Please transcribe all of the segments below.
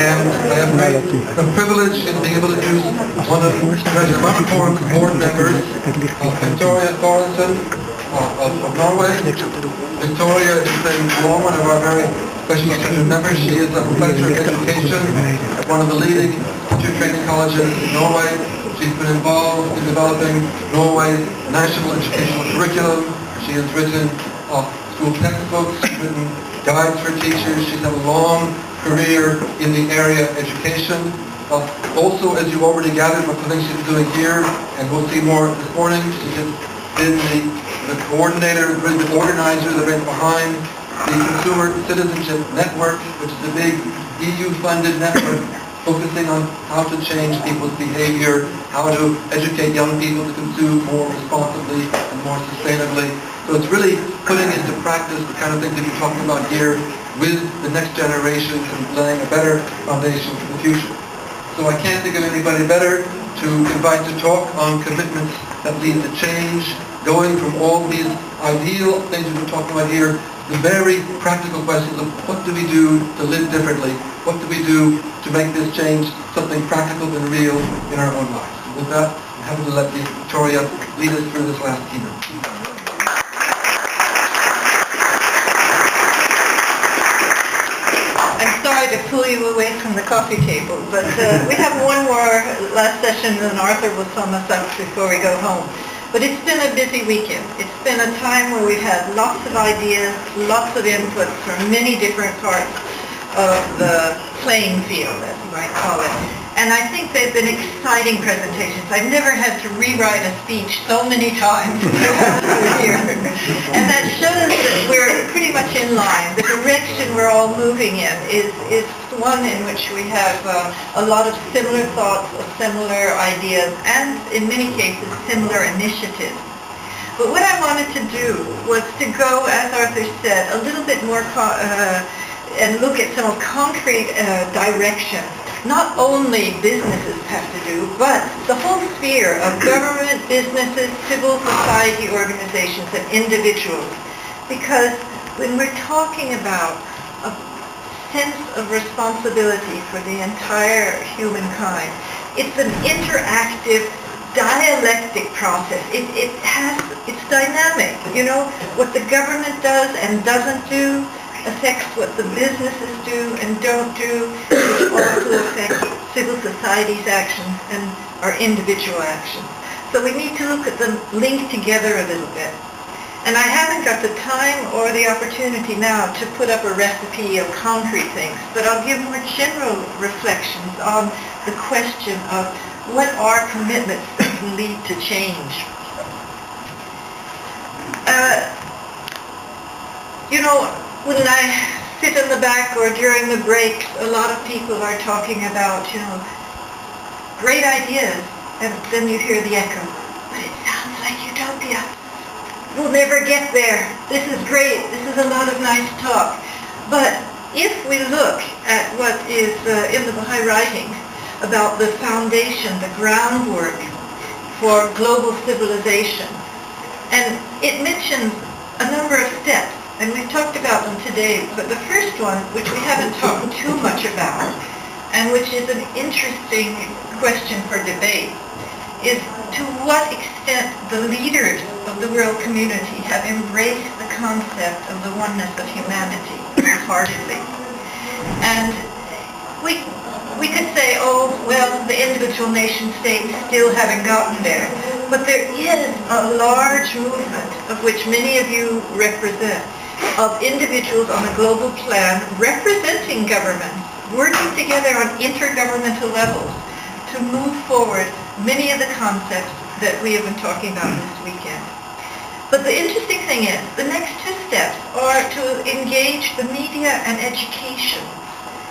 and I have the privilege in being able to introduce one of the board members of Victoria Thoresen of Norway. Victoria has been one of our very special student members. She is a professor of education at one of the leading teacher training colleges in Norway. She's been involved in developing Norway's national educational curriculum. She has written school textbooks, written guides for teachers. She's had a long career in the area of education. Also, as you already gathered from the things she's doing here, and we'll see more this morning, she has been the coordinator, the organizer, the man behind the Consumer Citizenship Network, which is a big EU-funded network focusing on how to change people's behavior, how to educate young people to consume more responsibly and more sustainably. So it's really putting into practice the kind of things that we're talking about here with the next generation and laying a better foundation for the future. So I can't think of anybody better to invite to talk on commitments that lead to change, going from all these ideal things we've been talking about here, the very practical questions of what do we do to live differently? What do we do to make this change something practical and real in our own lives? And with that, I'm happy to let Victoria lead us through this last keynote. I'm sorry to pull you away from the coffee table, but we have one more last session and Arthur will sum us up before we go home. But it's been a busy weekend. It's been a time where we've had lots of ideas, lots of inputs from many different parts of the playing field, as you might call it. And I think they've been exciting presentations. I've never had to rewrite a speech so many times here. And that shows that we're pretty much in line. The direction we're all moving in is one in which we have a lot of similar thoughts, similar ideas, and in many cases, similar initiatives. But what I wanted to do was to go, as Arthur said, a little bit more and look at some concrete directions. Not only businesses have to do, but the whole sphere of government, businesses, civil society organizations, and individuals. Because when we're talking about a sense of responsibility for the entire humankind, it's an interactive, dialectic process. It's dynamic. You know, what the government does and doesn't do affects what the businesses do and don't do, which also affects civil society's actions and our individual actions. So we need to look at them linked together a little bit. And I haven't got the time or the opportunity now to put up a recipe of concrete things, but I'll give more general reflections on the question of what are commitments that can lead to change. You know, when I sit in the back or during the breaks, a lot of people are talking about, you know, great ideas, and then you hear the echo. But it sounds like utopia. We'll never get there. This is great. This is a lot of nice talk. But if we look at what is in the Baha'i writings about the foundation, the groundwork for global civilization, and it mentions a number of steps. And we've talked about them today, but the first one, which we haven't talked too much about, and which is an interesting question for debate, is to what extent the leaders of the world community have embraced the concept of the oneness of humanity wholeheartedly. And we could say, oh, well, the individual nation states still haven't gotten there. But there is a large movement, of which many of you represent, of individuals on a global plan representing governments, working together on intergovernmental levels to move forward many of the concepts that we have been talking about this weekend. But the interesting thing is, the next two steps are to engage the media and education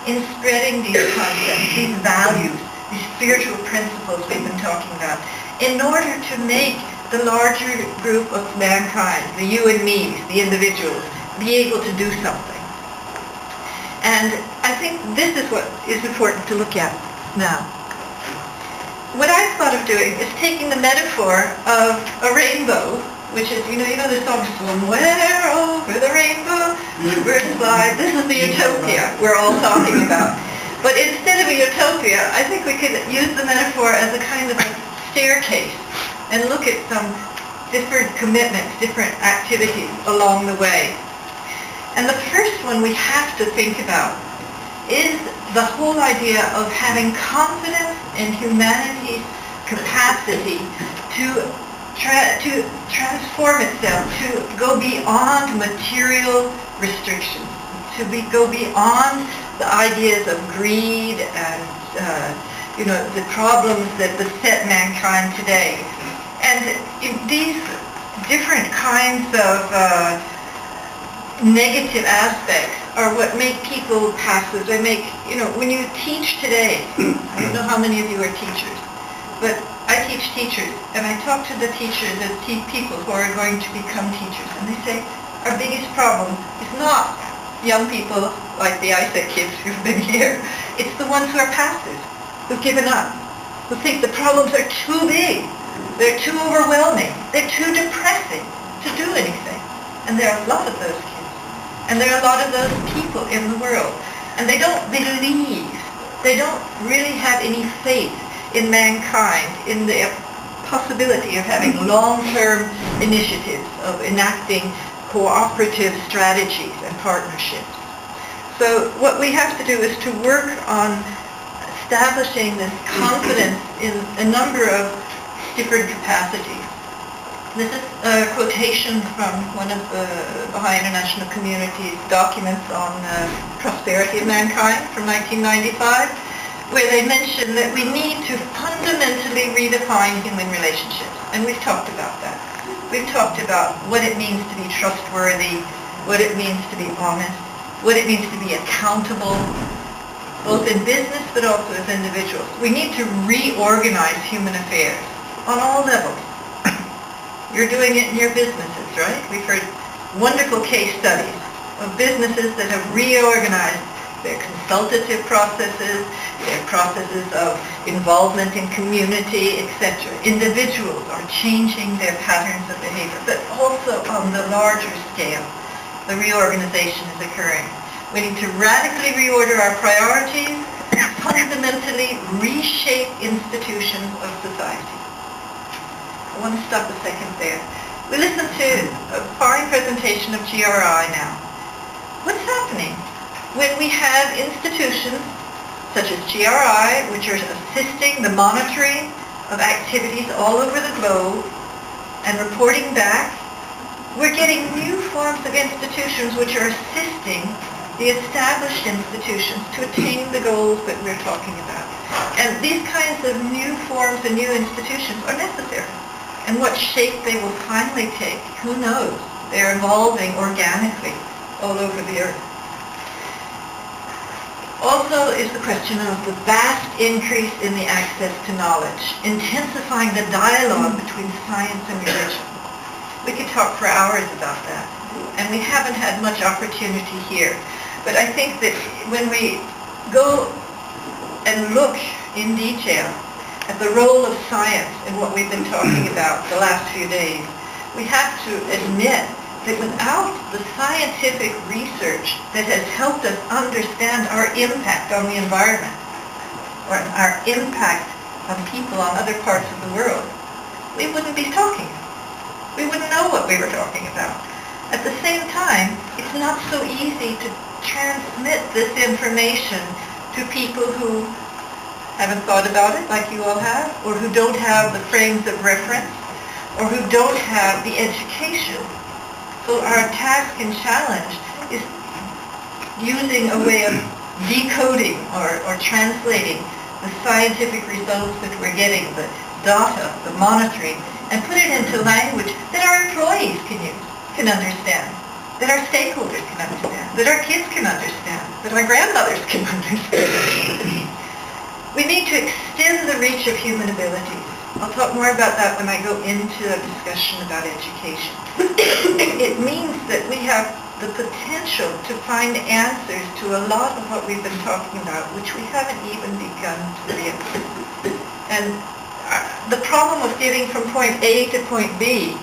in spreading these concepts, these values, these spiritual principles we've been talking about, in order to make the larger group of mankind, the you and me, the individuals, be able to do something. And I think this is what is important to look at now. What I thought of doing is taking the metaphor of a rainbow, which is, you know the song, somewhere over the rainbow, birds fly. This is the utopia we're all talking about. But instead of a utopia, I think we could use the metaphor as a kind of a staircase and look at some different commitments, different activities along the way. And the first one we have to think about is the whole idea of having confidence in humanity's capacity to transform itself, to go beyond material restrictions, to go beyond the ideas of greed and the problems that beset mankind today. And these different kinds of negative aspects are what make people passive. They make, when you teach today, I don't know how many of you are teachers, but I teach teachers, and I talk to the teachers as people who are going to become teachers, and they say, our biggest problem is not young people like the ISEC kids who've been here. It's the ones who are passive, who've given up, who think the problems are too big, they're too overwhelming, they're too depressing to do anything. And there are a lot of those kids. And there are a lot of those people in the world. And they don't believe, they don't really have any faith in mankind, in the possibility of having long-term initiatives, of enacting cooperative strategies and partnerships. So what we have to do is to work on establishing this confidence in a number of different capacities. This is a quotation from one of the Baha'i International Community's documents on prosperity of mankind from 1995, where they mention that we need to fundamentally redefine human relationships. And we've talked about that. We've talked about what it means to be trustworthy, what it means to be honest, what it means to be accountable, both in business but also as individuals. We need to reorganize human affairs on all levels. You're doing it in your businesses, right? We've heard wonderful case studies of businesses that have reorganized their consultative processes, their processes of involvement in community, etc. Individuals are changing their patterns of behavior, but also on the larger scale, the reorganization is occurring. We need to radically reorder our priorities, fundamentally reshape institutions of society. I want to stop a second there. We listened to a fine presentation of GRI now. What's happening when we have institutions such as GRI, which are assisting the monitoring of activities all over the globe and reporting back? We're getting new forms of institutions which are assisting the established institutions to attain the goals that we're talking about. And these kinds of new forms and new institutions are necessary. And what shape they will finally take, who knows? They're evolving organically all over the earth. Also is the question of the vast increase in the access to knowledge, intensifying the dialogue between science and religion. We could talk for hours about that, and we haven't had much opportunity here. But I think that when we go and look in detail at the role of science in what we've been talking about the last few days, we have to admit that without the scientific research that has helped us understand our impact on the environment, or our impact on people on other parts of the world, we wouldn't be talking. We wouldn't know what we were talking about. At the same time, it's not so easy to transmit this information to people who haven't thought about it like you all have, or who don't have the frames of reference, or who don't have the education. So our task and challenge is using a way of decoding or translating the scientific results that we're getting, the data, the monitoring, and put it into language that our employees can understand, that our stakeholders can understand, that our kids can understand, that our grandmothers can understand. We need to extend the reach of human abilities. I'll talk more about that when I go into a discussion about education. It means that we have the potential to find answers to a lot of what we've been talking about, which we haven't even begun to realize. And the problem of getting from point A to point B